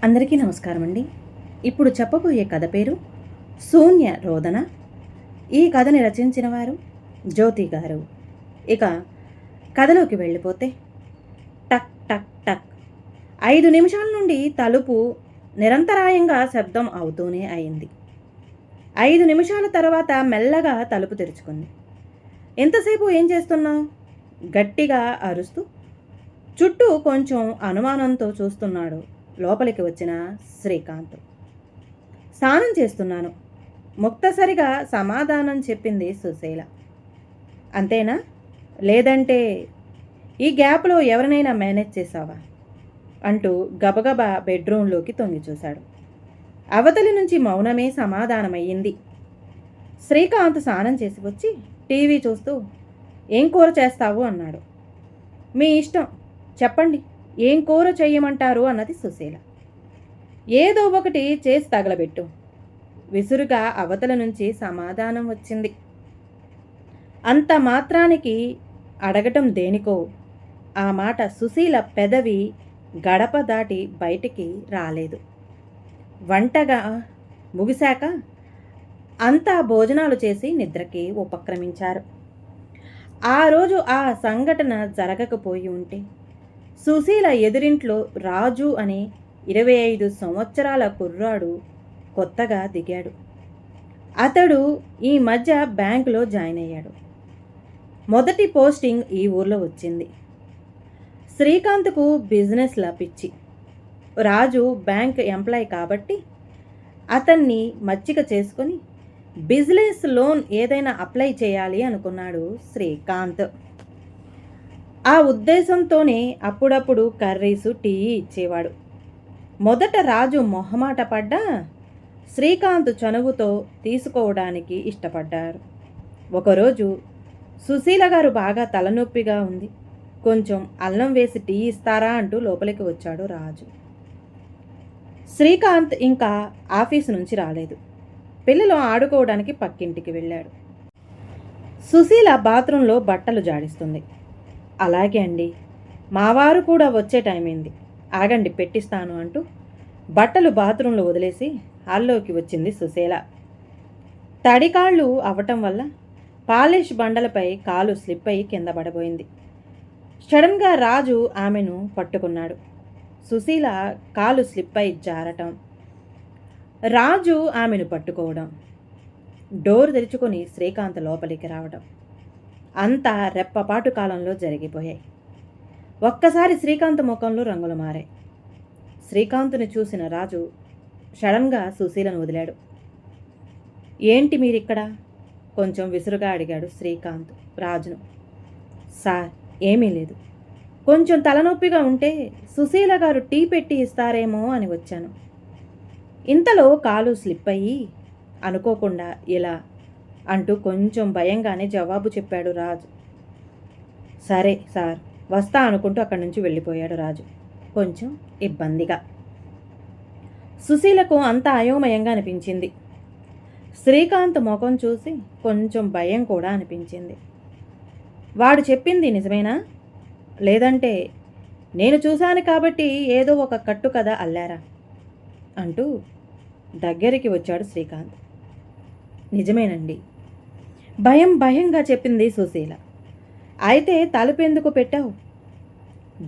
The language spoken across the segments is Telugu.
అందరికీ నమస్కారం అండి. ఇప్పుడు చెప్పబోయే కథ పేరు శూన్య రోదన. ఈ కథని రచించిన వారు జ్యోతి గారు. ఇక కథలోకి వెళ్ళిపోతే, టక్ టక్ టక్ 5 నిమిషాల నుండి తలుపు నిరంతరాయంగా శబ్దం అవుతూనే అయింది. 5 నిమిషాల తర్వాత మెల్లగా తలుపు తెరుచుకుంది. ఎంతసేపు ఏం చేస్తున్నావు? గట్టిగా అరుస్తూ చుట్టూ కొంచెం అనుమానంతో చూస్తున్నాడు లోపలికి వచ్చిన శ్రీకాంత్. స్నానం చేస్తున్నాను, ముక్తసరిగా సమాధానం చెప్పింది సుశీల. అంతేనా? లేదంటే ఈ గ్యాప్లో ఎవరినైనా మేనేజ్ చేశావా అంటూ గబగబా బెడ్రూంలోకి తొంగి చూశాడు. అవతలి నుంచి మౌనమే సమాధానమయ్యింది. శ్రీకాంత్ స్నానం చేసి వచ్చి టీవీ చూస్తూ ఏం కూర చేస్తావు అన్నాడు. మీ ఇష్టం, చెప్పండి, ఏం కూర చెయ్యమంటారు అన్నది సుశీల. ఏదో ఒకటి చేసి తగలబెట్టు, విసురుగా అవతల నుంచి సమాధానం వచ్చింది. అంత మాత్రానికి అడగటం దేనికో ఆ మాట సుశీల పెదవి గడప దాటి బయటికి రాలేదు. వంటగా ముగిశాక అంతా భోజనాలు చేసి నిద్రకి ఉపక్రమించారు. ఆ రోజు ఆ సంఘటన జరగకపోయి ఉంటే సుశీల ఎదురింట్లో రాజు అనే 25 సంవత్సరాల కుర్రాడు కొత్తగా దిగాడు. అతడు ఈ మధ్య బ్యాంకులో జాయిన్ అయ్యాడు. మొదటి పోస్టింగ్ ఈ ఊర్లో వచ్చింది. శ్రీకాంత్కు బిజినెస్ల పిచ్చి. రాజు బ్యాంక్ ఎంప్లాయ్ కాబట్టి అతన్ని మచ్చిక చేసుకొని బిజినెస్ లోన్ ఏదైనా అప్లై చేయాలి అనుకున్నాడు శ్రీకాంత్. ఆ ఉద్దేశంతోనే అప్పుడప్పుడు కర్రీసు, టీ ఇచ్చేవాడు. మొదట రాజు మొహమాట పడ్డా శ్రీకాంత్ చనువుతో తీసుకోవడానికి ఇష్టపడ్డారు. ఒకరోజు సుశీల గారు బాగా తలనొప్పిగా ఉంది, కొంచెం అల్లం వేసి టీ ఇస్తారా అంటూ లోపలికి వచ్చాడు రాజు. శ్రీకాంత్ ఇంకా ఆఫీసు నుంచి రాలేదు. పిల్లలు ఆడుకోవడానికి పక్కింటికి వెళ్ళాడు. సుశీల బాత్రూంలో బట్టలు జాడిస్తుంది. అలాగే అండి, మావారు కూడా వచ్చే టైం అయింది, ఆగండి పెట్టిస్తాను అంటూ బట్టలు బాత్రూంలో వదిలేసి హాల్లోకి వచ్చింది సుశీల. తడికాళ్ళు అవ్వటం వల్ల పాలిష్ బండలపై కాలు స్లిప్ అయి కింద పడబోయింది. సడన్గా రాజు ఆమెను పట్టుకున్నాడు. సుశీల కాలు స్లిప్ అయి జారటం, రాజు ఆమెను పట్టుకోవడం, డోర్ తెరుచుకొని శ్రీకాంత్ లోపలికి రావడం అంతా రెప్పపాటు కాలంలో జరిగిపోయాయి. ఒక్కసారి శ్రీకాంత్ ముఖంలో రంగులు మారాయి. శ్రీకాంత్ని చూసిన రాజు సడన్గా సుశీలను వదిలాడు. ఏంటి మీరిక్కడ? కొంచెం విసురుగా అడిగాడు శ్రీకాంత్ రాజును. సార్, ఏమీ లేదు, కొంచెం తలనొప్పిగా ఉంటే సుశీల గారు టీ పెట్టి ఇస్తారేమో అని వచ్చాను. ఇంతలో కాలు స్లిప్ అయ్యి అనుకోకుండా ఇలా అంటూ కొంచెం భయంగానే జవాబు చెప్పాడు రాజు. సరే సార్, వస్తా అనుకుంటూ అక్కడి నుంచి వెళ్ళిపోయాడు రాజు కొంచెం ఇబ్బందిగా. సుశీలకు అంత అయోమయంగా అనిపించింది. శ్రీకాంత్ ముఖం చూసి కొంచెం భయం కూడా అనిపించింది. వాడు చెప్పింది నిజమేనా, లేదంటే నేను చూశాను కాబట్టి ఏదో ఒక కట్టు కథ అల్లారా అంటూ దగ్గరికి వచ్చాడు శ్రీకాంత్. నిజమేనండి, భయంగా చెప్పింది సుశీల. అయితే తలుపు ఎందుకు పెట్టావు?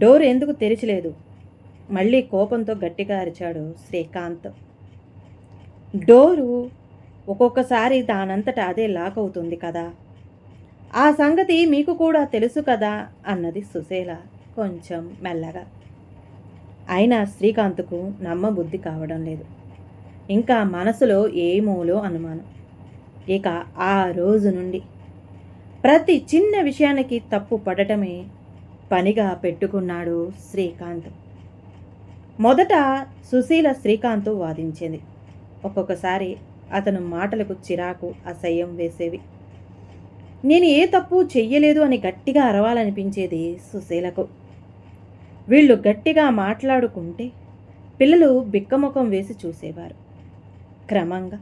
డోర్ ఎందుకు తెరిచలేదు? మళ్ళీ కోపంతో గట్టిగా అరిచాడు శ్రీకాంత్. డోరు ఒక్కొక్కసారి దానంతట అదే లాక్ అవుతుంది కదా, ఆ సంగతి మీకు కూడా తెలుసు కదా అన్నది సుశీల కొంచెం మెల్లగా. అయినా శ్రీకాంత్కు నమ్మబుద్ధి కావడం లేదు. ఇంకా మనసులో ఏమోలో అనుమానం. ఇక ఆ రోజు నుండి ప్రతి చిన్న విషయానికి తప్పు పడటమే పనిగా పెట్టుకున్నాడు శ్రీకాంత్. మొదట సుశీల శ్రీకాంత్ వాదించేది. ఒక్కొక్కసారి అతను మాటలకు చిరాకు, అసహ్యం వేసేవి. నేను ఏ తప్పు చెయ్యలేదు అని గట్టిగా అరవాలనిపించేది సుశీలకు. వీళ్ళు గట్టిగా మాట్లాడుకుంటే పిల్లలు బిక్కముఖం వేసి చూసేవారు. క్రమంగా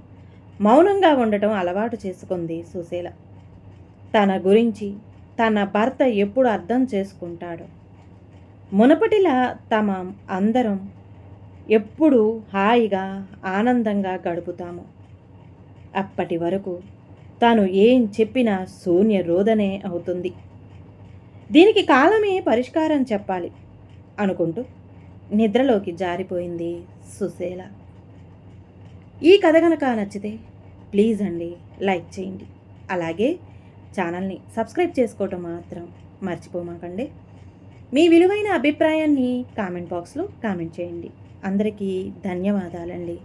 మౌనంగా ఉండటం అలవాటు చేసుకుంది సుశీల. తన గురించి తన భర్త ఎప్పుడు అర్థం చేసుకుంటాడో, మునపటిలా తమ అందరం ఎప్పుడూ హాయిగా ఆనందంగా గడుపుతాము. అప్పటి వరకు తాను ఏం చెప్పినా శూన్య రోదనే అవుతుంది. దీనికి కాలమే పరిష్కారం చెప్పాలి అనుకుంటూ నిద్రలోకి జారిపోయింది సుశీల. ఈ కథ గనక నచ్చితే ప్లీజ్ అండి లైక్ చేయండి. అలాగే ఛానల్ని సబ్స్క్రైబ్ చేసుకోవటం మాత్రం మర్చిపోమాకండి. మీ విలువైన అభిప్రాయాన్ని కామెంట్ బాక్స్లో కామెంట్ చేయండి. అందరికీ ధన్యవాదాలండి.